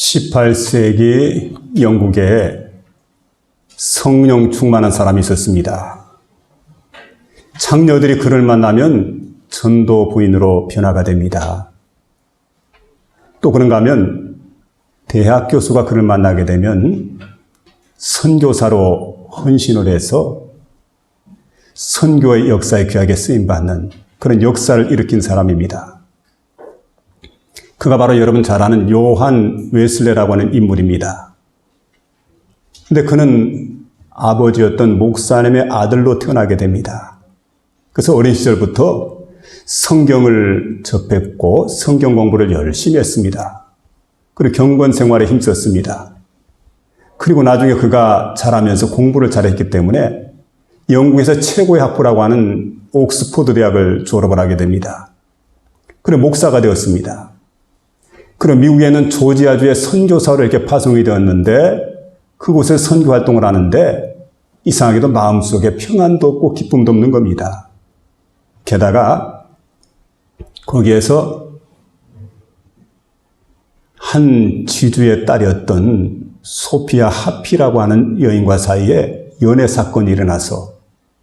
18세기 영국에 성령 충만한 사람이 있었습니다. 창녀들이 그를 만나면 전도 부인으로 변화가 됩니다. 또 그런가 하면 대학 교수가 그를 만나게 되면 선교사로 헌신을 해서 선교의 역사에 귀하게 쓰임받는 그런 역사를 일으킨 사람입니다. 그가 바로 여러분 잘 아는 요한 웨슬레라고 하는 인물입니다. 근데 그는 아버지였던 목사님의 아들로 태어나게 됩니다. 그래서 어린 시절부터 성경을 접했고 성경 공부를 열심히 했습니다. 그리고 경건 생활에 힘썼습니다. 그리고 나중에 그가 자라면서 공부를 잘했기 때문에 영국에서 최고의 학부라고 하는 옥스포드 대학을 졸업을 하게 됩니다. 그리고 목사가 되었습니다. 그리고 미국에는 조지아주의 선교사로 이렇게 파송이 되었는데 그곳에 선교 활동을 하는데 이상하게도 마음속에 평안도 없고 기쁨도 없는 겁니다. 게다가 거기에서 한 지주의 딸이었던 소피아 하피라고 하는 여인과 사이에 연애 사건이 일어나서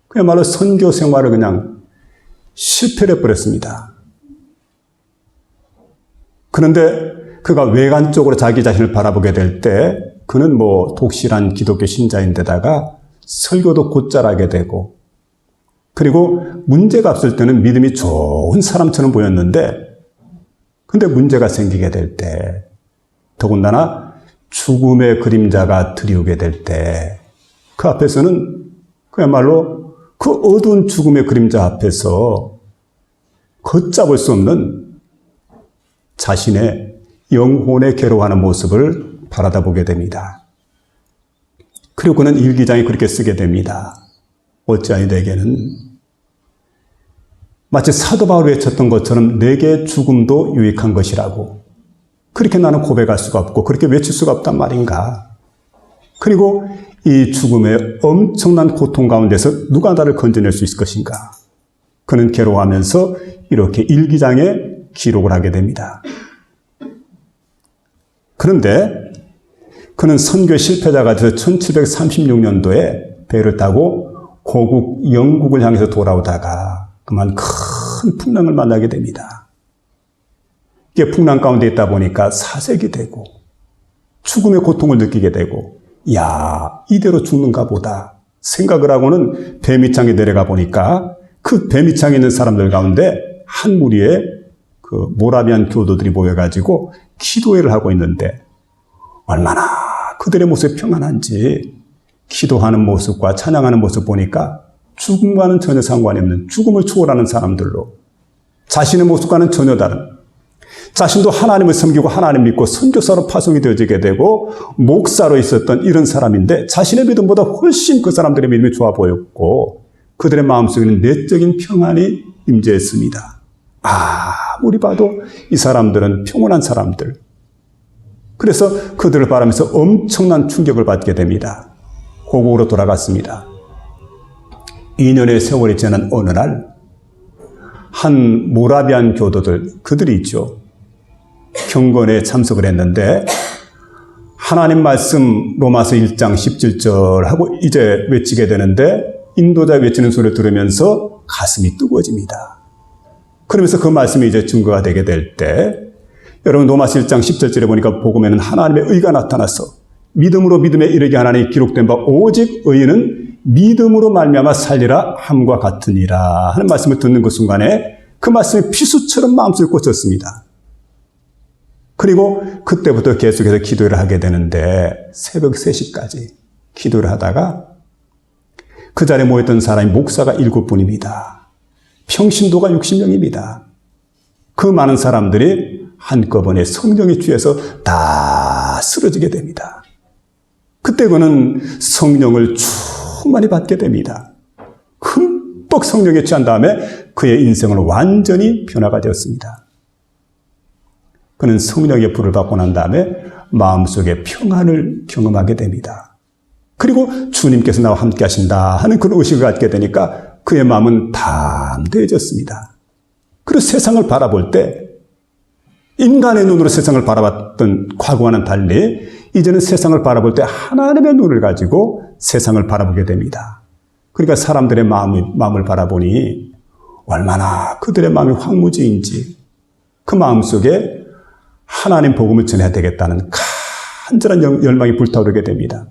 그야말로 선교 생활을 그냥 실패를 해버렸습니다. 그런데 그가 외관적으로 자기 자신을 바라보게 될 때 그는 독실한 기독교 신자인데다가 설교도 곧잘 하게 되고 그리고 문제가 없을 때는 믿음이 좋은 사람처럼 보였는데 근데 문제가 생기게 될 때 더군다나 죽음의 그림자가 드리우게 될 때 그 앞에서는 그야말로 그 어두운 죽음의 그림자 앞에서 걷잡을 수 없는 자신의 영혼에 괴로워하는 모습을 바라다 보게 됩니다. 그리고 그는 일기장에 그렇게 쓰게 됩니다. 어찌하여 내게는 마치 사도 바울이 외쳤던 것처럼 내게 죽음도 유익한 것이라고. 그렇게 나는 고백할 수가 없고 그렇게 외칠 수가 없단 말인가. 그리고 이 죽음의 엄청난 고통 가운데서 누가 나를 건져낼 수 있을 것인가. 그는 괴로워하면서 이렇게 일기장에 기록을 하게 됩니다. 그런데 그는 선교 실패자가 돼서 1736년도에 배를 타고 고국 영국을 향해서 돌아오다가 그만 큰 풍랑을 만나게 됩니다. 이게 풍랑 가운데 있다 보니까 사색이 되고 죽음의 고통을 느끼게 되고 이대로 죽는가 보다 생각을 하고는 배 밑창에 내려가 보니까 그 배 밑창에 있는 사람들 가운데 한 무리의 그 모라비안 교도들이 모여가지고 기도회를 하고 있는데 얼마나 그들의 모습이 평안한지 기도하는 모습과 찬양하는 모습 보니까 죽음과는 전혀 상관이 없는 죽음을 초월하는 사람들로 자신의 모습과는 전혀 다른 자신도 하나님을 섬기고 하나님 믿고 선교사로 파송이 되어지게 되고 목사로 있었던 이런 사람인데 자신의 믿음보다 훨씬 그 사람들의 믿음이 좋아 보였고 그들의 마음속에는 내적인 평안이 임재했습니다. 아무리 봐도 이 사람들은 평온한 사람들. 그래서 그들을 바라면서 엄청난 충격을 받게 됩니다. 고국으로 돌아갔습니다. 2년의 세월이 지난 어느 날 한 모라비안 교도들 그들이 있죠. 경건에 참석을 했는데 하나님 말씀 로마서 1장 17절 하고 이제 외치게 되는데 인도자 외치는 소리를 들으면서 가슴이 뜨거워집니다. 그러면서 그 말씀이 이제 증거가 되게 될 때 여러분 로마서 1장 17절에 보니까 복음에는 하나님의 의가 나타나서 믿음으로 믿음에 이르게 하나니 기록된 바 오직 의인은 믿음으로 말미암아 살리라 함과 같으니라 하는 말씀을 듣는 그 순간에 그 말씀이 피수처럼 마음속에 꽂혔습니다. 그리고 그때부터 계속해서 기도를 하게 되는데 새벽 3시까지 기도를 하다가 그 자리에 모였던 사람이 목사가 7분입니다. 평신도가 60명입니다. 그 많은 사람들이 한꺼번에 성령에 취해서 다 쓰러지게 됩니다. 그때 그는 성령을 충만히 받게 됩니다. 흠뻑 성령에 취한 다음에 그의 인생은 완전히 변화가 되었습니다. 그는 성령의 불을 받고 난 다음에 마음속에 평안을 경험하게 됩니다. 그리고 주님께서 나와 함께 하신다 하는 그런 의식을 갖게 되니까 그의 마음은 담대해졌습니다. 그리고 세상을 바라볼 때 인간의 눈으로 세상을 바라봤던 과거와는 달리 이제는 세상을 바라볼 때 하나님의 눈을 가지고 세상을 바라보게 됩니다. 그러니까 사람들의 마음을 바라보니 얼마나 그들의 마음이 황무지인지 그 마음속에 하나님 복음을 전해야 되겠다는 간절한 열망이 불타오르게 됩니다.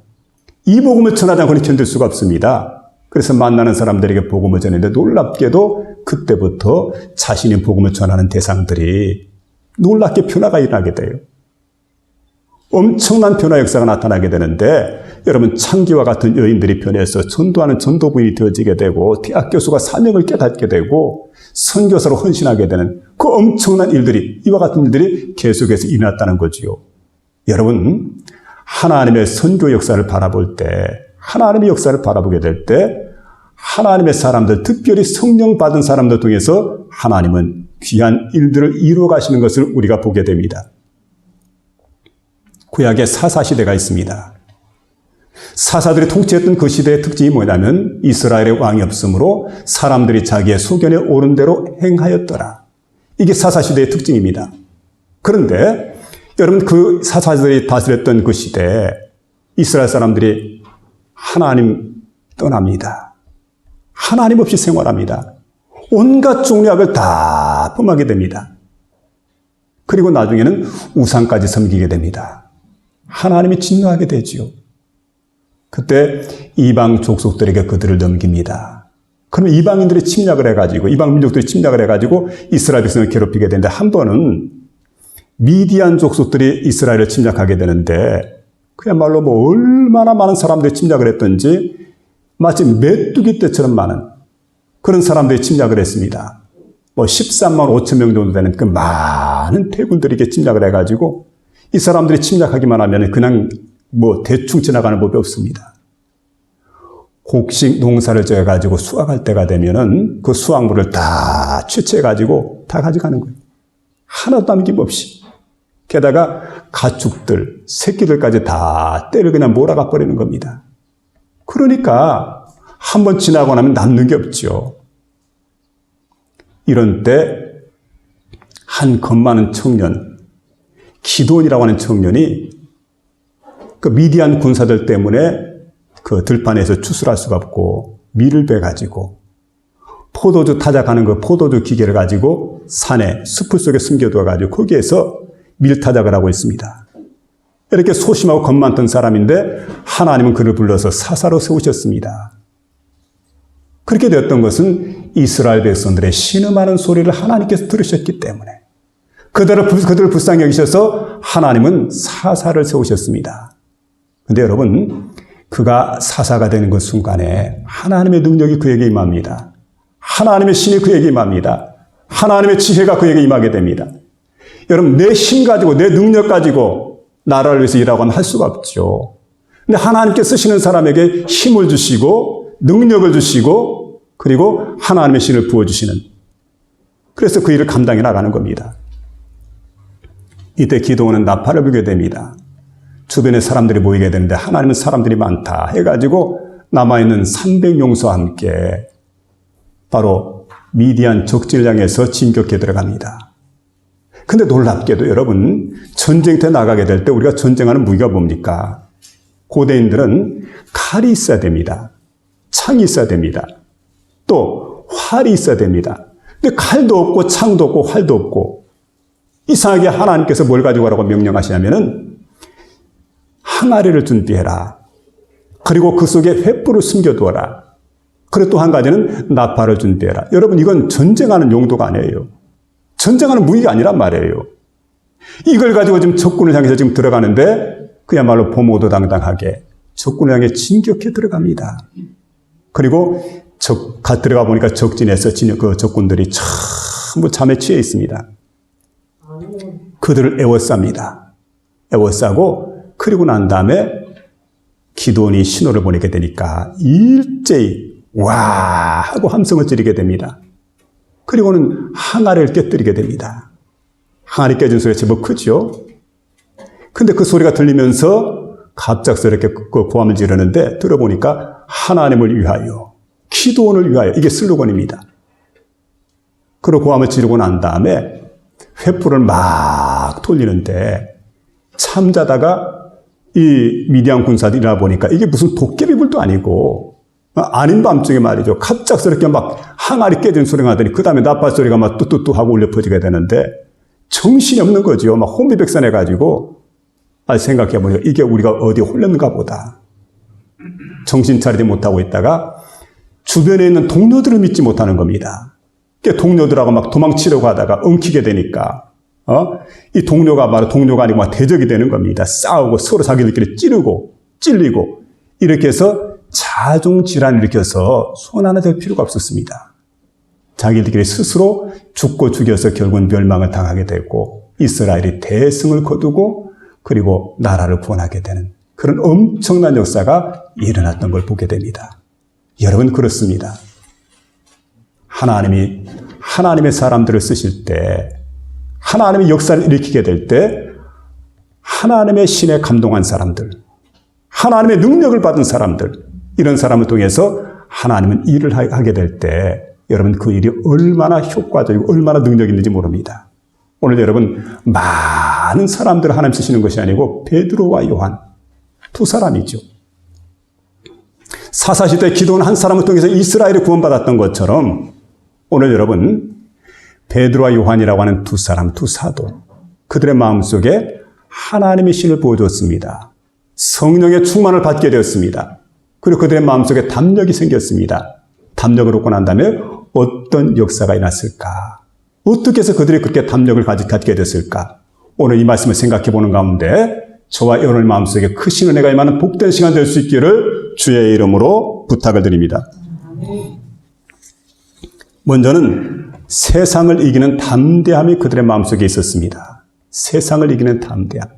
이 복음을 전하지 않고는 견딜 수가 없습니다. 그래서 만나는 사람들에게 복음을 전했는데 놀랍게도 그때부터 자신이 복음을 전하는 대상들이 놀랍게 변화가 일어나게 돼요. 엄청난 변화 역사가 나타나게 되는데 여러분 창기와 같은 여인들이 변해서 전도하는 전도부인이 되어지게 되고 대학 교수가 사명을 깨닫게 되고 선교사로 헌신하게 되는 그 엄청난 일들이 이와 같은 일들이 계속해서 일어났다는 거지요. 여러분 하나님의 선교 역사를 바라볼 때 하나님의 역사를 바라보게 될 때 하나님의 사람들 특별히 성령 받은 사람들 통해서 하나님은 귀한 일들을 이루어 가시는 것을 우리가 보게 됩니다. 구약에 사사시대가 있습니다. 사사들이 통치했던 그 시대의 특징이 뭐냐면 이스라엘의 왕이 없으므로 사람들이 자기의 소견에 오른 대로 행하였더라. 이게 사사시대의 특징입니다. 그런데 여러분 그 사사들이 다스렸던 그 시대에 이스라엘 사람들이 하나님 떠납니다. 하나님 없이 생활합니다. 온갖 종류의 악을 다 범하게 됩니다. 그리고 나중에는 우상까지 섬기게 됩니다. 하나님이 진노하게 되지요. 그때 이방 족속들에게 그들을 넘깁니다. 그러면 이방인들이 침략을 해가지고 이방 민족들이 침략을 해가지고 이스라엘 백성을 괴롭히게 되는데 한 번은 미디안 족속들이 이스라엘을 침략하게 되는데 그야말로 뭐 얼마나 많은 사람들이 침략을 했던지 마치 메뚜기 떼처럼 많은 그런 사람들이 침략을 했습니다. 뭐 13만 5천 명 정도 되는 그 많은 태군들에게 침략을 해가지고 이 사람들이 침략하기만 하면 그냥 뭐 대충 지나가는 법이 없습니다. 곡식 농사를 지어가지고 수확할 때가 되면은 그 수확물을 다 취취해가지고 다 가져가는 거예요. 하나도 남김없이. 게다가 가축들, 새끼들까지 다 때를 그냥 몰아가 버리는 겁니다. 그러니까 한번 지나고 나면 남는 게 없죠. 이런 때 한 겁 많은 청년, 기드온이라고 하는 청년이 그 미디안 군사들 때문에 그 들판에서 추수할 수가 없고 밀을 베가지고 포도주 타작하는 그 포도주 기계를 가지고 산에 숲을 속에 숨겨두어가지고 거기에서 밀 타작을 하고 있습니다. 이렇게 소심하고 겁 많던 사람인데 하나님은 그를 불러서 사사로 세우셨습니다. 그렇게 되었던 것은 이스라엘 백성들의 신음하는 소리를 하나님께서 들으셨기 때문에 그들을 불쌍히 여기셔서 하나님은 사사를 세우셨습니다. 그런데 여러분 그가 사사가 되는 그 순간에 하나님의 능력이 그에게 임합니다. 하나님의 신이 그에게 임합니다. 하나님의 지혜가 그에게 임하게 됩니다. 여러분 내 힘 가지고 내 능력 가지고 나라를 위해서 일하고 하면 할 수가 없죠. 근데 하나님께 쓰시는 사람에게 힘을 주시고 능력을 주시고 그리고 하나님의 신을 부어주시는 그래서 그 일을 감당해 나가는 겁니다. 이때 기드온은 나팔을 불게 됩니다. 주변에 사람들이 모이게 되는데 하나님은 사람들이 많다 해가지고 남아있는 300용사와 함께 바로 미디안 적진을 향해서 진격해 들어갑니다. 근데 놀랍게도 여러분 전쟁터에 나가게 될 때 우리가 전쟁하는 무기가 뭡니까? 고대인들은 칼이 있어야 됩니다. 창이 있어야 됩니다. 또 활이 있어야 됩니다. 근데 칼도 없고 창도 없고 활도 없고 이상하게 하나님께서 뭘 가지고 가라고 명령하시냐면은 항아리를 준비해라. 그리고 그 속에 횃불을 숨겨두어라. 그리고 또 한 가지는 나팔을 준비해라. 여러분 이건 전쟁하는 용도가 아니에요. 전쟁하는 무기가 아니란 말이에요. 이걸 가지고 지금 적군을 향해서 지금 들어가는데 그야말로 보모도당당하게 적군을 향해 진격해 들어갑니다. 그리고 들어가 보니까 적진에서 그 적군들이 전부 잠에 취해 있습니다. 그들을 애워쌉니다. 애워싸고 그리고 난 다음에 기드온이 신호를 보내게 되니까 일제히 와 하고 함성을 지르게 됩니다. 그리고는 항아리를 깨뜨리게 됩니다. 항아리 깨진 소리가 제법 크죠? 근데 그 소리가 들리면서 갑작스럽게 그 고함을 지르는데 들어보니까 하나님을 위하여, 기드온을 위하여 이게 슬로건입니다. 그리고 고함을 지르고 난 다음에 횃불을 막 돌리는데 잠자다가 이 미디안 군사들이 일어나 보니까 이게 무슨 도깨비불도 아니고 아닌 밤중에 말이죠. 갑작스럽게 막 항아리 깨지는 소리가 나더니 그 다음에 나팔 소리가 막 뚜뚜뚜 하고 울려 퍼지게 되는데 정신이 없는 거죠. 막 혼비백산해가지고 생각해보니까 이게 우리가 어디 홀렸는가 보다. 정신 차리지 못하고 있다가 주변에 있는 동료들을 믿지 못하는 겁니다. 동료들하고 막 도망치려고 하다가 엉키게 되니까 이 동료가 바로 동료가 아니고 막 대적이 되는 겁니다. 싸우고 서로 자기들끼리 찌르고 찔리고 이렇게 해서 자중질환을 일으켜서 손 하나 댈 필요가 없었습니다. 자기들끼리 스스로 죽고 죽여서 결국은 멸망을 당하게 되고 이스라엘이 대승을 거두고 그리고 나라를 구원하게 되는 그런 엄청난 역사가 일어났던 걸 보게 됩니다. 여러분 그렇습니다. 하나님의 사람들을 쓰실 때 하나님의 역사를 일으키게 될 때 하나님의 신에 감동한 사람들, 하나님의 능력을 받은 사람들, 이런 사람을 통해서 하나님은 일을 하게 될 때 여러분 그 일이 얼마나 효과적이고 얼마나 능력이 있는지 모릅니다. 오늘 여러분 많은 사람들을 하나님 쓰시는 것이 아니고 베드로와 요한 두 사람이죠. 사사시대 기도원 한 사람을 통해서 이스라엘이 구원받았던 것처럼 오늘 여러분 베드로와 요한이라고 하는 두 사람, 두 사도 그들의 마음속에 하나님의 신을 보여줬습니다. 성령의 충만을 받게 되었습니다. 그리고 그들의 마음속에 담력이 생겼습니다. 담력을 얻고 난 다음에 어떤 역사가 일어났을까? 어떻게 해서 그들이 그렇게 담력을 갖게 됐을까? 오늘 이 말씀을 생각해 보는 가운데 저와 여러분의 마음속에 크신 은혜가 임하는 복된 시간 될 수 있기를 주의 이름으로 부탁을 드립니다. 먼저는 세상을 이기는 담대함이 그들의 마음속에 있었습니다. 세상을 이기는 담대함.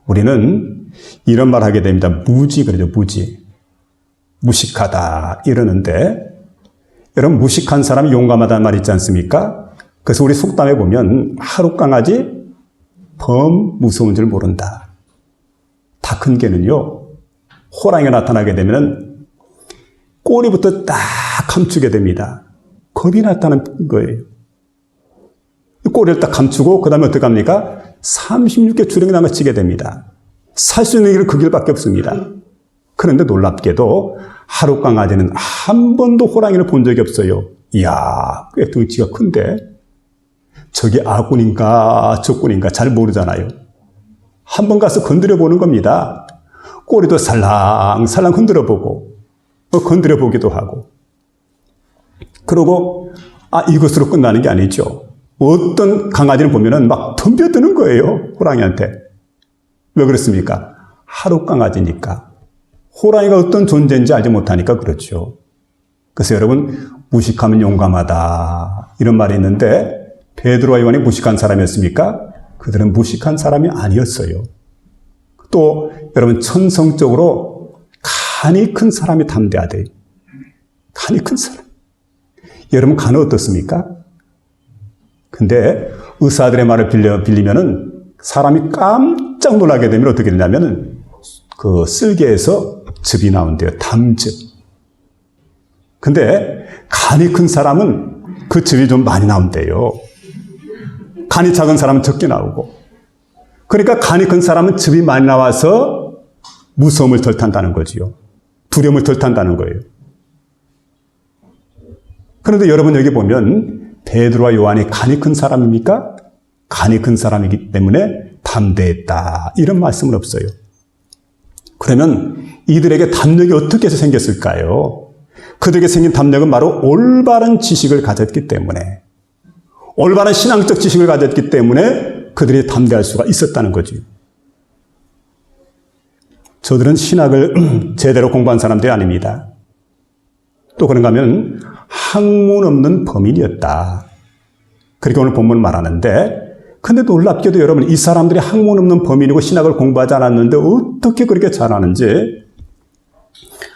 우리는 이런 말 하게 됩니다. 무지 그러죠. 무식하다 이러는데 여러분 무식한 사람이 용감하다는 말 있지 않습니까? 그래서 우리 속담에 보면 하루 강아지 범 무서운 줄 모른다. 다 큰 개는요. 호랑이가 나타나게 되면 꼬리부터 딱 감추게 됩니다. 겁이 났다는 거예요. 꼬리를 딱 감추고 그 다음에 어떻게 합니까? 36개 주렁이나무 치게 됩니다. 살 수 있는 길은 그 길밖에 없습니다. 그런데 놀랍게도 하루 강아지는 한 번도 호랑이를 본 적이 없어요. 이야, 꽤 덩치가 큰데 저게 아군인가 적군인가 잘 모르잖아요. 한 번 가서 건드려 보는 겁니다. 꼬리도 살랑살랑 흔들어 보고 건드려 보기도 하고 그러고 이것으로 끝나는 게 아니죠. 어떤 강아지를 보면은 막 덤벼드는 거예요. 호랑이한테. 왜 그렇습니까? 하루 강아지니까. 호랑이가 어떤 존재인지 알지 못하니까 그렇죠. 그래서 여러분 무식하면 용감하다 이런 말이 있는데 베드로와 요한이 무식한 사람이었습니까? 그들은 무식한 사람이 아니었어요. 또 여러분 천성적으로 간이 큰 사람이 담대하대. 간이 큰 사람. 여러분 간은 어떻습니까? 근데 의사들의 말을 빌리면은 사람이 깜짝 놀라게 되면 어떻게 되냐면은 그 쓸개에서 즙이 나온대요. 담즙. 근데 간이 큰 사람은 그 즙이 좀 많이 나온대요. 간이 작은 사람은 적게 나오고. 그러니까 간이 큰 사람은 즙이 많이 나와서 무서움을 덜 탄다는 거지요. 두려움을 덜 탄다는 거예요. 그런데 여러분 여기 보면 베드로와 요한이 간이 큰 사람입니까? 간이 큰 사람이기 때문에 담대했다. 이런 말씀은 없어요. 그러면 이들에게 담력이 어떻게 해서 생겼을까요? 그들에게 생긴 담력은 바로 올바른 지식을 가졌기 때문에 올바른 신앙적 지식을 가졌기 때문에 그들이 담대할 수가 있었다는 거죠. 저들은 신학을 제대로 공부한 사람들이 아닙니다. 또 그런가 하면 학문 없는 범인이었다. 그렇게 오늘 본문 말하는데 근데 놀랍게도 여러분 이 사람들이 학문 없는 범인이고 신학을 공부하지 않았는데 어떻게 그렇게 잘하는지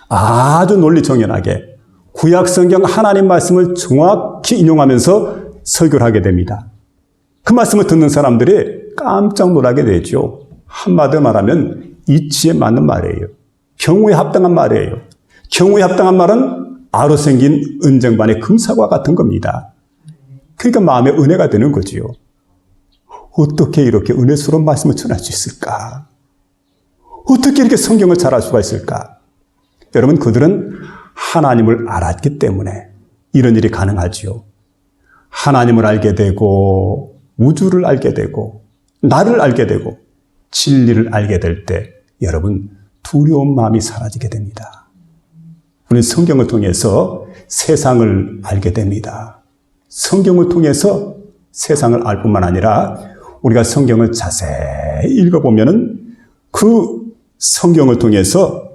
아주 논리정연하게 구약 성경 하나님 말씀을 정확히 인용하면서 설교를 하게 됩니다. 그 말씀을 듣는 사람들이 깜짝 놀라게 되죠. 한마디로 말하면 이치에 맞는 말이에요. 경우에 합당한 말이에요. 경우에 합당한 말은 아로 생긴 은쟁반의 금사과 같은 겁니다. 그러니까 마음에 은혜가 되는 거지요. 어떻게 이렇게 은혜스러운 말씀을 전할 수 있을까? 어떻게 이렇게 성경을 잘할 수가 있을까? 여러분, 그들은 하나님을 알았기 때문에 이런 일이 가능하지요. 하나님을 알게 되고 우주를 알게 되고 나를 알게 되고 진리를 알게 될 때 여러분, 두려운 마음이 사라지게 됩니다. 우리는 성경을 통해서 세상을 알게 됩니다. 성경을 통해서 세상을 알 뿐만 아니라 우리가 성경을 자세히 읽어보면은 그 성경을 통해서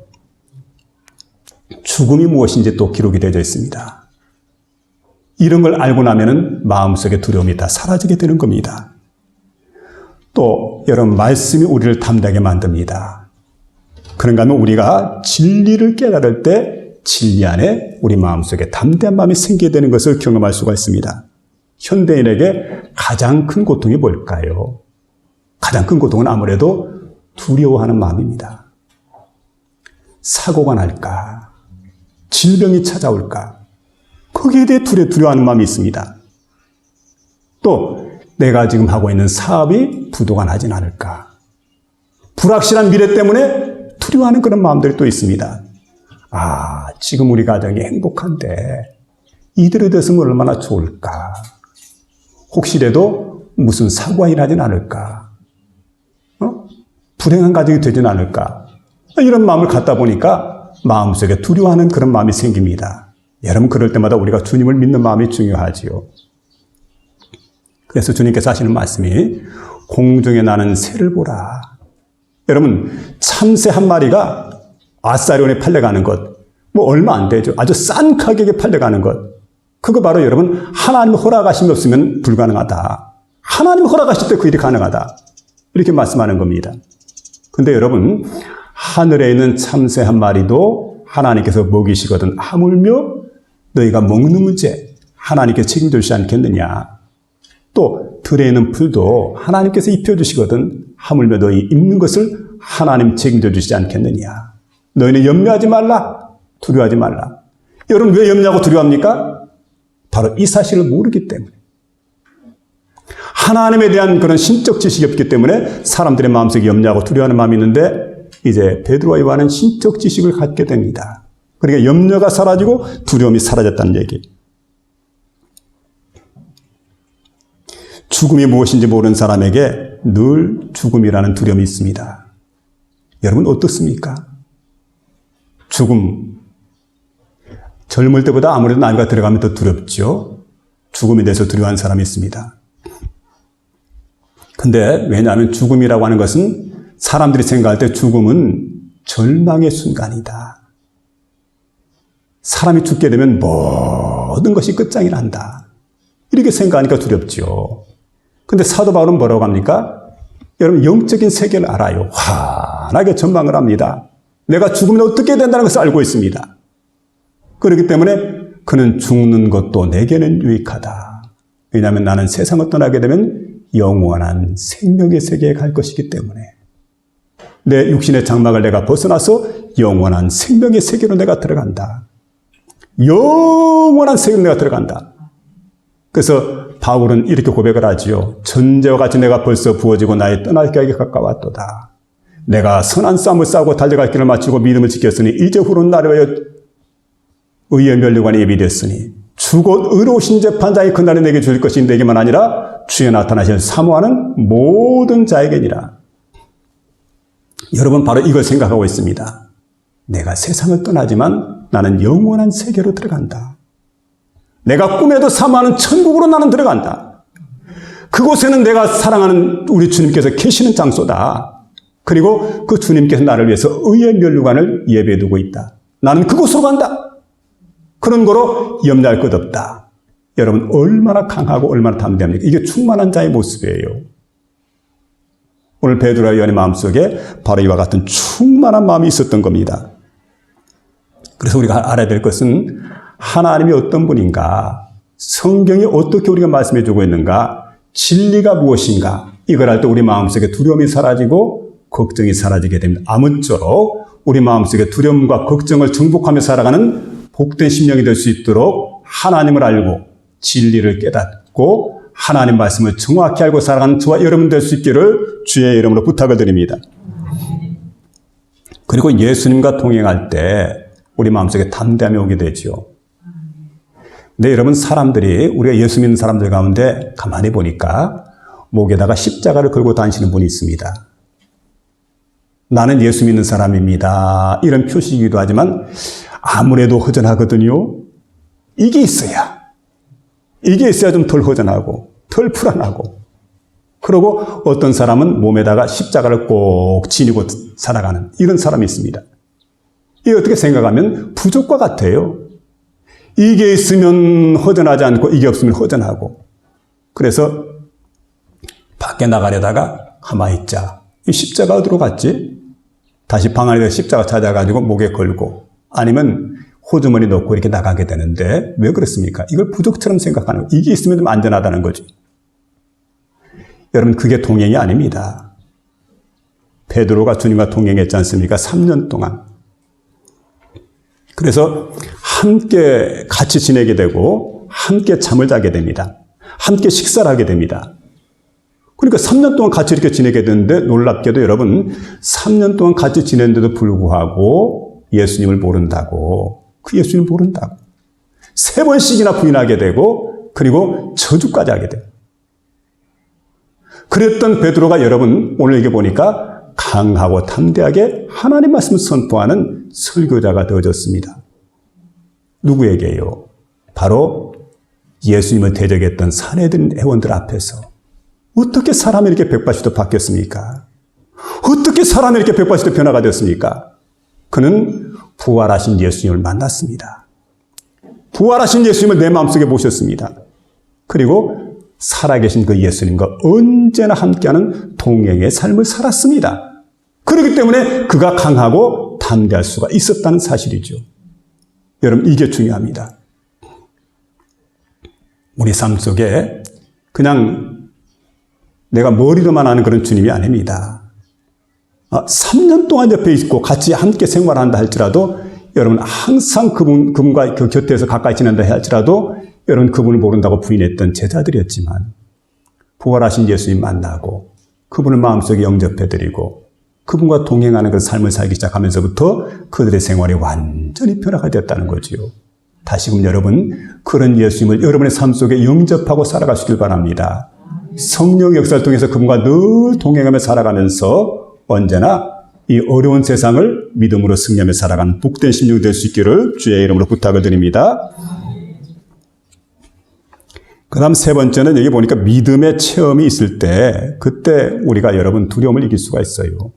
죽음이 무엇인지 또 기록이 되어 있습니다. 이런 걸 알고 나면은 마음속에 두려움이 다 사라지게 되는 겁니다. 또 여러분, 말씀이 우리를 담대하게 만듭니다. 그런가 하면 우리가 진리를 깨달을 때 진리 안에 우리 마음속에 담대한 마음이 생기게 되는 것을 경험할 수가 있습니다. 현대인에게 가장 큰 고통이 뭘까요? 가장 큰 고통은 아무래도 두려워하는 마음입니다. 사고가 날까? 질병이 찾아올까? 거기에 대해 두려워하는 마음이 있습니다. 또 내가 지금 하고 있는 사업이 부도가 나진 않을까? 불확실한 미래 때문에 두려워하는 그런 마음들이 또 있습니다. 아, 지금 우리 가정이 행복한데 이대로 됐으면 얼마나 좋을까? 혹시라도 무슨 사고가 일어나진 않을까? 불행한 가정이 되진 않을까? 이런 마음을 갖다 보니까 마음속에 두려워하는 그런 마음이 생깁니다. 여러분, 그럴 때마다 우리가 주님을 믿는 마음이 중요하지요. 그래서 주님께서 하시는 말씀이 공중에 나는 새를 보라. 여러분, 참새 한 마리가 아사리온에 팔려가는 것, 뭐 얼마 안 되죠. 아주 싼 가격에 팔려가는 것. 그거 바로 여러분, 하나님 허락하심이 없으면 불가능하다. 하나님 허락하실 때 그 일이 가능하다. 이렇게 말씀하는 겁니다. 근데 여러분, 하늘에 있는 참새 한 마리도 하나님께서 먹이시거든 하물며 너희가 먹는 문제 하나님께서 책임져 주시지 않겠느냐. 또 들에 있는 풀도 하나님께서 입혀주시거든 하물며 너희 입는 것을 하나님 책임져 주시지 않겠느냐. 너희는 염려하지 말라. 두려워하지 말라. 여러분, 왜 염려하고 두려워합니까? 바로 이 사실을 모르기 때문에. 하나님에 대한 그런 신적 지식이 없기 때문에 사람들의 마음속에 염려하고 두려워하는 마음이 있는데 이제 베드로와 요한은 신적 지식을 갖게 됩니다. 그러니까 염려가 사라지고 두려움이 사라졌다는 얘기. 죽음이 무엇인지 모르는 사람에게 늘 죽음이라는 두려움이 있습니다. 여러분, 어떻습니까? 죽음. 젊을 때보다 아무래도 나이가 들어가면 더 두렵죠. 죽음에 대해서 두려워하는 사람이 있습니다. 근데 왜냐하면 죽음이라고 하는 것은 사람들이 생각할 때 죽음은 절망의 순간이다. 사람이 죽게 되면 모든 것이 끝장이 난다. 이렇게 생각하니까 두렵죠. 근데 사도 바울은 뭐라고 합니까? 여러분, 영적인 세계를 알아요. 환하게 전망을 합니다. 내가 죽으면 어떻게 된다는 것을 알고 있습니다. 그렇기 때문에 그는 죽는 것도 내게는 유익하다. 왜냐하면 나는 세상을 떠나게 되면 영원한 생명의 세계에 갈 것이기 때문에 내 육신의 장막을 내가 벗어나서 영원한 생명의 세계로 내가 들어간다. 영원한 세계로 내가 들어간다. 그래서 바울은 이렇게 고백을 하지요. 전제와 같이 내가 벌써 부어지고 나의 떠날 격에 가까웠도다. 내가 선한 싸움을 싸우고 달려갈 길을 마치고 믿음을 지켰으니 이제 후로는 나를 위하여 의의 면류관이 예비됐으니 주곧 의로우신 재판장이 그날에 내게 주실 것이 내게만 아니라 주에 나타나실 사모하는 모든 자에게니라. 여러분, 바로 이걸 생각하고 있습니다. 내가 세상을 떠나지만 나는 영원한 세계로 들어간다. 내가 꿈에도 사모하는 천국으로 나는 들어간다. 그곳에는 내가 사랑하는 우리 주님께서 계시는 장소다. 그리고 그 주님께서 나를 위해서 의의 면류관을 예배해 두고 있다. 나는 그곳으로 간다. 그런 거로 염려할 것 없다. 여러분, 얼마나 강하고 얼마나 담대합니까? 이게 충만한 자의 모습이에요. 오늘 베드로와 요한의 마음속에 바로 이와 같은 충만한 마음이 있었던 겁니다. 그래서 우리가 알아야 될 것은 하나님이 어떤 분인가, 성경이 어떻게 우리가 말씀해 주고 있는가, 진리가 무엇인가, 이걸 할 때 우리 마음속에 두려움이 사라지고 걱정이 사라지게 됩니다. 아무쪼록 우리 마음속에 두려움과 걱정을 정복하며 살아가는 복된 심령이 될 수 있도록 하나님을 알고 진리를 깨닫고 하나님 말씀을 정확히 알고 살아가는 저와 여러분 될 수 있기를 주의 이름으로 부탁을 드립니다. 그리고 예수님과 동행할 때 우리 마음속에 담대함이 오게 되죠. 근데 여러분, 사람들이, 우리가 예수 믿는 사람들 가운데 가만히 보니까 목에다가 십자가를 걸고 다니시는 분이 있습니다. 나는 예수 믿는 사람입니다. 이런 표시이기도 하지만 아무래도 허전하거든요. 이게 있어야 좀 덜 허전하고 덜 불안하고, 그리고 어떤 사람은 몸에다가 십자가를 꼭 지니고 살아가는 이런 사람이 있습니다. 이게 어떻게 생각하면 부족과 같아요. 이게 있으면 허전하지 않고 이게 없으면 허전하고. 그래서 밖에 나가려다가 가만히 있자. 이 십자가 어디로 갔지? 다시 방 안에서 십자가 찾아가지고 목에 걸고, 아니면 호주머니 넣고 이렇게 나가게 되는데 왜 그렇습니까? 이걸 부족처럼 생각하는 거예요. 이게 있으면 좀 안전하다는 거죠. 여러분, 그게 동행이 아닙니다. 베드로가 주님과 동행했지 않습니까? 3년 동안. 그래서 함께 같이 지내게 되고 함께 잠을 자게 됩니다. 함께 식사를 하게 됩니다. 그러니까 3년 동안 같이 이렇게 지내게 되는데, 놀랍게도 여러분, 3년 동안 같이 지냈는데도 불구하고 예수님을 모른다고, 그 예수님을 모른다고 3번씩이나 부인하게 되고, 그리고 저주까지 하게 돼요. 그랬던 베드로가 여러분, 오늘 이게 보니까 강하고 담대하게 하나님 말씀을 선포하는 설교자가 되어졌습니다. 누구에게요? 바로 예수님을 대적했던 산헤드린 회원들 앞에서. 어떻게 사람이 이렇게 180도 바뀌었습니까? 어떻게 사람이 이렇게 180도 변화가 되었습니까? 그는 부활하신 예수님을 만났습니다. 부활하신 예수님을 내 마음속에 모셨습니다. 그리고 살아계신 그 예수님과 언제나 함께하는 동행의 삶을 살았습니다. 그렇기 때문에 그가 강하고 담대할 수가 있었다는 사실이죠. 여러분, 이게 중요합니다. 우리 삶 속에 그냥 내가 머리로만 아는 그런 주님이 아닙니다. 3년 동안 옆에 있고 같이 함께 생활한다 할지라도, 여러분, 항상 그분과 그 곁에서 가까이 지낸다 할지라도, 여러분, 그분을 모른다고 부인했던 제자들이었지만, 부활하신 예수님 만나고 그분을 마음속에 영접해드리고 그분과 동행하는 그 삶을 살기 시작하면서부터 그들의 생활이 완전히 변화가 되었다는 거지요. 다시금 여러분, 그런 예수님을 여러분의 삶 속에 영접하고 살아가시길 바랍니다. 성령 역사를 통해서 그분과 늘 동행하며 살아가면서 언제나 이 어려운 세상을 믿음으로 승리하며 살아가는 복된 심령이 될 수 있기를 주의 이름으로 부탁을 드립니다. 그 다음 3번째는 여기 보니까 믿음의 체험이 있을 때, 그때 우리가 여러분 두려움을 이길 수가 있어요.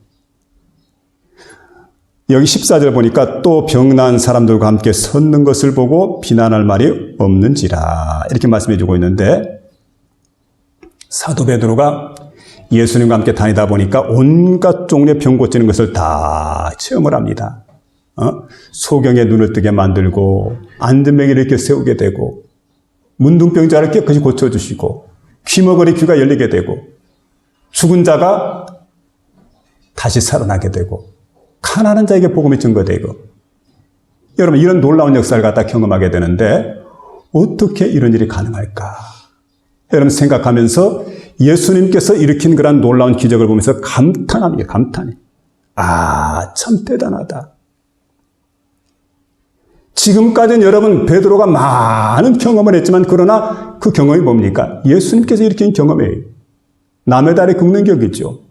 여기 14절 보니까 또 병난 사람들과 함께 섰는 것을 보고 비난할 말이 없는지라, 이렇게 말씀해 주고 있는데, 사도 베드로가 예수님과 함께 다니다 보니까 온갖 종류의 병 고치는 것을 다 체험을 합니다. 소경의 눈을 뜨게 만들고, 안전뱅이를 이렇게 세우게 되고, 문둥병자를 깨끗이 고쳐주시고, 귀머거리 귀가 열리게 되고, 죽은 자가 다시 살아나게 되고, 가난한 자에게 복음이 증거되고, 여러분, 이런 놀라운 역사를 갖다 경험하게 되는데 어떻게 이런 일이 가능할까? 여러분, 생각하면서 예수님께서 일으킨 그런 놀라운 기적을 보면서 감탄합니다. 감탄이. 참 대단하다. 지금까지는 여러분, 베드로가 많은 경험을 했지만, 그러나 그 경험이 뭡니까? 예수님께서 일으킨 경험이에요. 남의 다리 긁는 격이죠.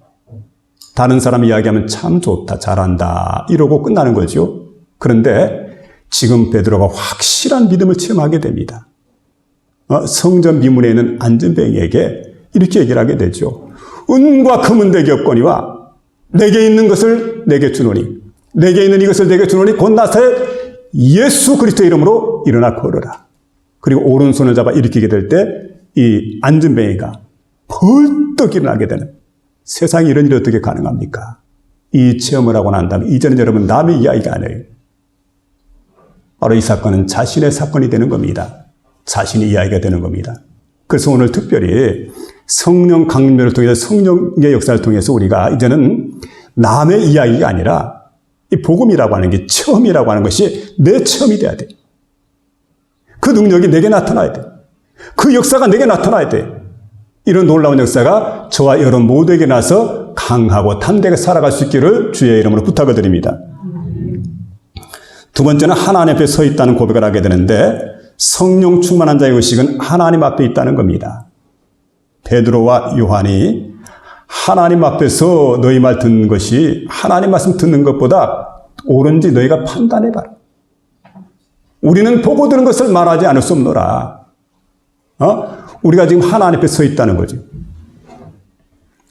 다른 사람이 이야기하면 참 좋다, 잘한다, 이러고 끝나는 거죠. 그런데 지금 베드로가 확실한 믿음을 체험하게 됩니다. 성전 미문에 있는 안전뱅이에게 이렇게 얘기를 하게 되죠. 은과 금은 내게 없거니와 내게 있는 것을 내게 주노니, 내게 있는 이것을 내게 주노니 곧 나사렛 예수 그리스도의 이름으로 일어나 걸어라. 그리고 오른손을 잡아 일으키게 될 때 이 안전뱅이가 벌떡 일어나게 되는, 세상에 이런 일이 어떻게 가능합니까? 이 체험을 하고 난 다음에 이제는 여러분 남의 이야기가 아니에요. 바로 이 사건은 자신의 사건이 되는 겁니다. 자신의 이야기가 되는 겁니다. 그래서 오늘 특별히 성령 강림을 통해서, 성령의 역사를 통해서 우리가 이제는 남의 이야기가 아니라 이 복음이라고 하는 게, 체험이라고 하는 것이 내 체험이 돼야 돼. 그 능력이 내게 나타나야 돼. 그 역사가 내게 나타나야 돼. 이런 놀라운 역사가 저와 여러분 모두에게 나서 강하고 담대하게 살아갈 수 있기를 주의 이름으로 부탁을 드립니다. 두 번째는 하나님 앞에 서 있다는 고백을 하게 되는데 성령 충만한 자의 의식은 하나님 앞에 있다는 겁니다. 베드로와 요한이 하나님 앞에서 너희 말 듣는 것이 하나님 말씀 듣는 것보다 옳은지 너희가 판단해봐라. 우리는 보고 들은 것을 말하지 않을 수 없노라. 우리가 지금 하나님 앞에 서 있다는 거죠.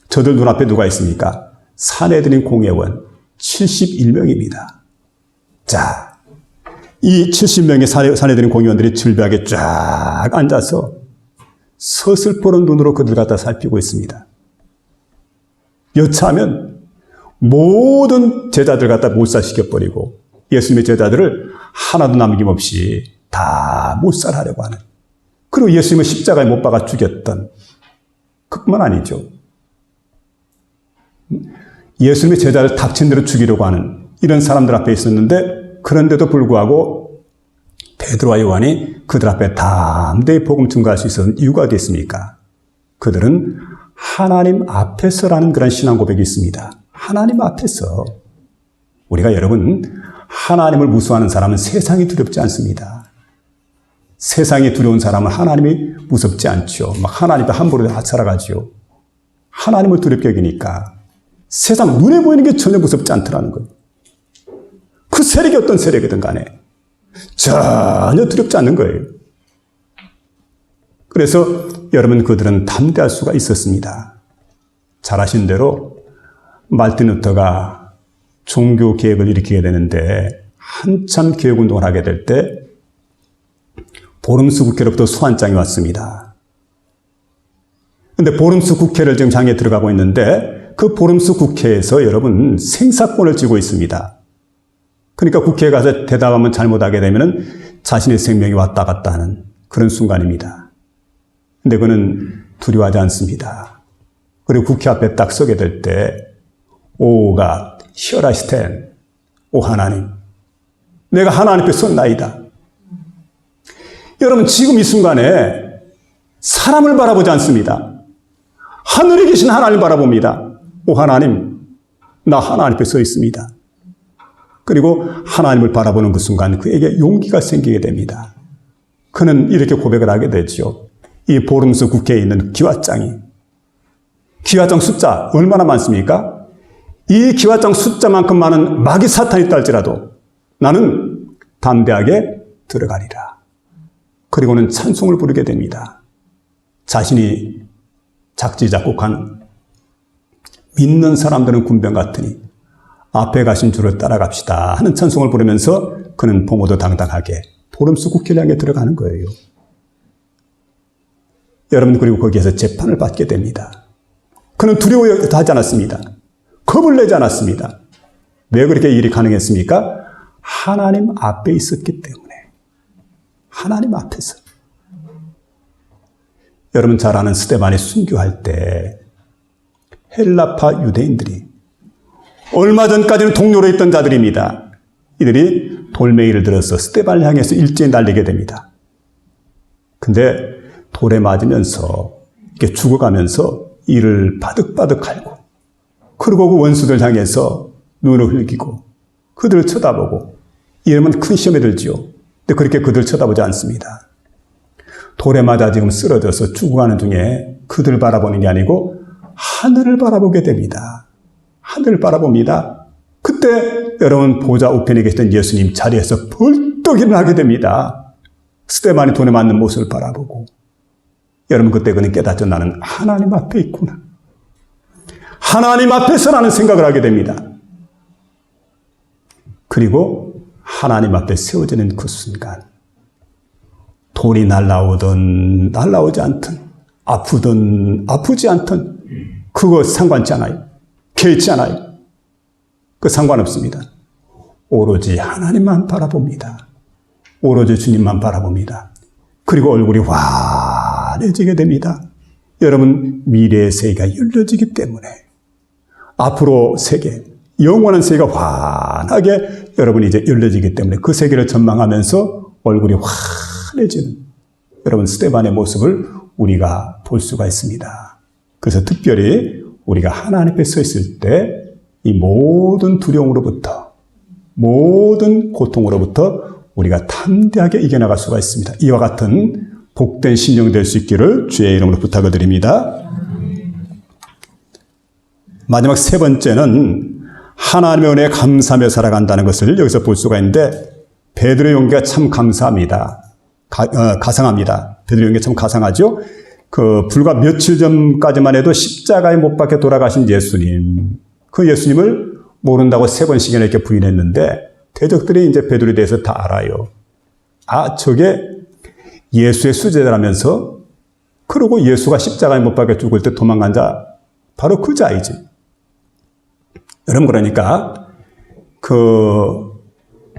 저들 눈앞에 누가 있습니까? 산헤드린 공회원 71명입니다. 자, 이 70명의 산헤드린 공회원들이 질비하게 쫙 앉아서 서슬퍼런 눈으로 그들 갖다 살피고 있습니다. 여차하면 모든 제자들 갖다 몰살시켜버리고 예수님의 제자들을 하나도 남김없이 다 몰살하려고 하는, 그리고 예수님을 십자가에 못 박아 죽였던, 그뿐만 아니죠. 예수님의 제자를 닥친 대로 죽이려고 하는 이런 사람들 앞에 있었는데, 그런데도 불구하고 베드로와 요한이 그들 앞에 담대히 복음 증거할 수 있었던 이유가 어디 있습니까? 그들은 하나님 앞에서라는 그런 신앙 고백이 있습니다. 하나님 앞에서. 우리가 여러분, 하나님을 무서워하는 사람은 세상이 두렵지 않습니다. 세상이 두려운 사람은 하나님이 무섭지 않죠. 막 하나님 앞에 함부로 살아가지요. 하나님을 두렵게 여기니까 세상 눈에 보이는 게 전혀 무섭지 않더라는 거예요. 그 세력이 어떤 세력이든 간에 전혀 두렵지 않는 거예요. 그래서 여러분, 그들은 담대할 수가 있었습니다. 잘 아신 대로 말틴 루터가 종교 개혁을 일으키게 되는데 한참 개혁운동을 하게 될 때 보름스 국회로부터 소환장이 왔습니다. 그런데 보름스 국회를 지금 장에 들어가고 있는데 그 보름스 국회에서 여러분 생사권을 쥐고 있습니다. 그러니까 국회에 가서 대답하면 잘못하게 되면 자신의 생명이 왔다 갔다 하는 그런 순간입니다. 근데 그는 두려워하지 않습니다. 그리고 국회 앞에 딱 서게 될 때, 오 갓, here I stand. 오 하나님, 내가 하나님 앞에 섰나이다. 여러분, 지금 이 순간에 사람을 바라보지 않습니다. 하늘에 계신 하나님을 바라봅니다. 오 하나님, 나 하나님 앞에 서 있습니다. 그리고 하나님을 바라보는 그 순간 그에게 용기가 생기게 됩니다. 그는 이렇게 고백을 하게 되죠. 이 보름스 국회에 있는 기와장이, 기와장 숫자 얼마나 많습니까? 이 기와장 숫자만큼 많은 마귀 사탄이 있다 할지라도 나는 담대하게 들어가리라. 그리고는 찬송을 부르게 됩니다. 자신이 작지작곡한 믿는 사람들은 군병 같으니 앞에 가신 주를 따라갑시다 하는 찬송을 부르면서 그는 봉오도 당당하게 보름스 국회를 향해 들어가는 거예요. 여러분, 그리고 거기에서 재판을 받게 됩니다. 그는 두려워하지 않았습니다. 겁을 내지 않았습니다. 왜 그렇게 일이 가능했습니까? 하나님 앞에 있었기 때문에. 하나님 앞에서. 여러분 잘 아는 스데반이 순교할 때 헬라파 유대인들이 얼마 전까지는 동료로 있던 자들입니다. 이들이 돌멩이를 들어서 스데반을 향해서 일제히 날리게 됩니다. 근데 돌에 맞으면서 이렇게 죽어가면서 이를 바득바득 갈고, 그리고 그 원수들 향해서 눈을 흘기고 그들을 쳐다보고, 이러면 큰 시험에 들지요. 근데 그렇게 그들을 쳐다보지 않습니다. 돌에 맞아 지금 쓰러져서 죽어가는 중에 그들을 바라보는 게 아니고 하늘을 바라보게 됩니다. 하늘을 바라봅니다. 그때 여러분 보좌 우편에 계시던 예수님 자리에서 벌떡 일어나게 됩니다. 스데반이 돌에 맞는 모습을 바라보고, 여러분 그때 그는 깨닫죠. 나는 하나님 앞에 있구나. 하나님 앞에서라는 생각을 하게 됩니다. 그리고 하나님 앞에 세워지는 그 순간, 돌이 날아오든 날아오지 않든, 아프든 아프지 않든 그거 상관치 않아요. 개의치 않아요. 그 상관없습니다. 오로지 하나님만 바라봅니다. 오로지 주님만 바라봅니다. 그리고 얼굴이 환해지게 됩니다. 여러분, 미래의 세계가 열려지기 때문에 앞으로 세계, 영원한 세계가 환하게 여러분이 이제 열려지기 때문에 그 세계를 전망하면서 얼굴이 환해지는 여러분 스데반의 모습을 우리가 볼 수가 있습니다. 그래서 특별히 우리가 하나님 앞에 서 있을 때 이 모든 두려움으로부터, 모든 고통으로부터 우리가 담대하게 이겨나갈 수가 있습니다. 이와 같은 복된 심령 될 수 있기를 주의 이름으로 부탁을 드립니다. 마지막 세 번째는 하나님의 은혜에 감사하며 살아간다는 것을 여기서 볼 수가 있는데, 베드로의 용기가 참 감사합니다. 가상합니다. 베드로의 용기가 참 가상하죠. 불과 며칠 전까지만 해도 십자가에 못 박혀 돌아가신 예수님, 그 예수님을 모른다고 3번씩이나 이렇게 부인했는데, 대적들이 이제 베드로에 대해서 다 알아요. 아, 저게 예수의 수제자라면서, 그러고 예수가 십자가에 못 박혀 죽을 때 도망간 자, 바로 그 자이지. 여러분, 그러니까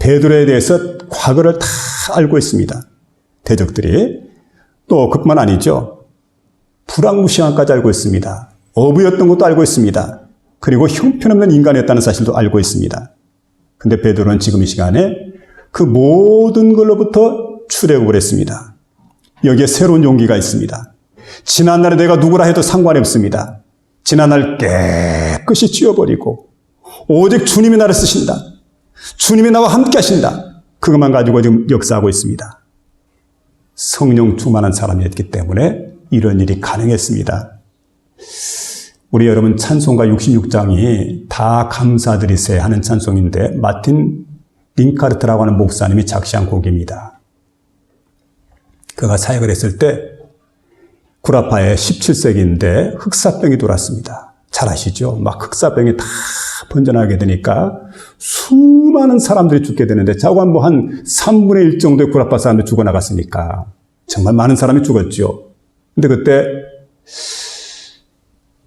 베드로에 대해서 과거를 다 알고 있습니다. 대적들이. 또 그뿐만 아니죠. 불황무시한까지 알고 있습니다. 어부였던 것도 알고 있습니다. 그리고 형편없는 인간이었다는 사실도 알고 있습니다. 근데 베드로는 지금 이 시간에 그 모든 걸로부터 출애굽을 했습니다. 여기에 새로운 용기가 있습니다. 지난날에 내가 누구라 해도 상관이 없습니다. 지난날 깨끗이 지워버리고 오직 주님이 나를 쓰신다. 주님이 나와 함께 하신다. 그것만 가지고 지금 역사하고 있습니다. 성령 충만한 사람이었기 때문에 이런 일이 가능했습니다. 우리 여러분, 찬송가 66장이 다 감사드리세 하는 찬송인데, 마틴 링카르트라고 하는 목사님이 작시한 곡입니다. 그가 사역을 했을 때 구라파에 17세기인데 흑사병이 돌았습니다. 잘 아시죠? 막 흑사병이 다 번져나가게 되니까 수많은 사람들이 죽게 되는데, 자관 한 3분의 1 정도의 구라파 사람들이 죽어나갔으니까 정말 많은 사람이 죽었죠. 근데 그때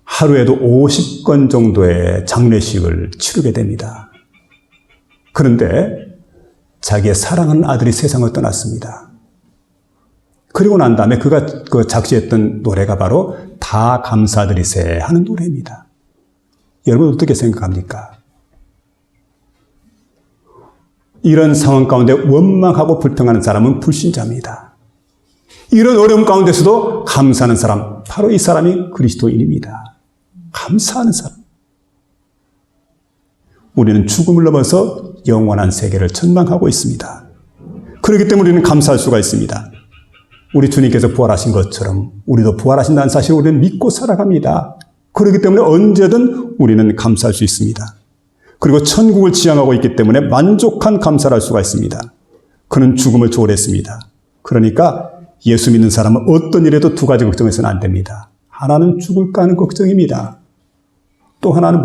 하루에도 50건 정도의 장례식을 치르게 됩니다. 그런데 자기의 사랑하는 아들이 세상을 떠났습니다. 그리고 난 다음에 그가 작시했던 노래가 바로 다 감사드리세 하는 노래입니다. 여러분 어떻게 생각합니까? 이런 상황 가운데 원망하고 불평하는 사람은 불신자입니다. 이런 어려움 가운데서도 감사하는 사람, 바로 이 사람이 그리스도인입니다. 감사하는 사람. 우리는 죽음을 넘어서 영원한 세계를 전망하고 있습니다. 그렇기 때문에 우리는 감사할 수가 있습니다. 우리 주님께서 부활하신 것처럼 우리도 부활하신다는 사실을 우리는 믿고 살아갑니다. 그렇기 때문에 언제든 우리는 감사할 수 있습니다. 그리고 천국을 지향하고 있기 때문에 만족한 감사를 할 수가 있습니다. 그는 죽음을 초월했습니다. 그러니까 예수 믿는 사람은 어떤 일에도 두 가지 걱정해서는 안 됩니다. 하나는 죽을까 하는 걱정입니다. 또 하나는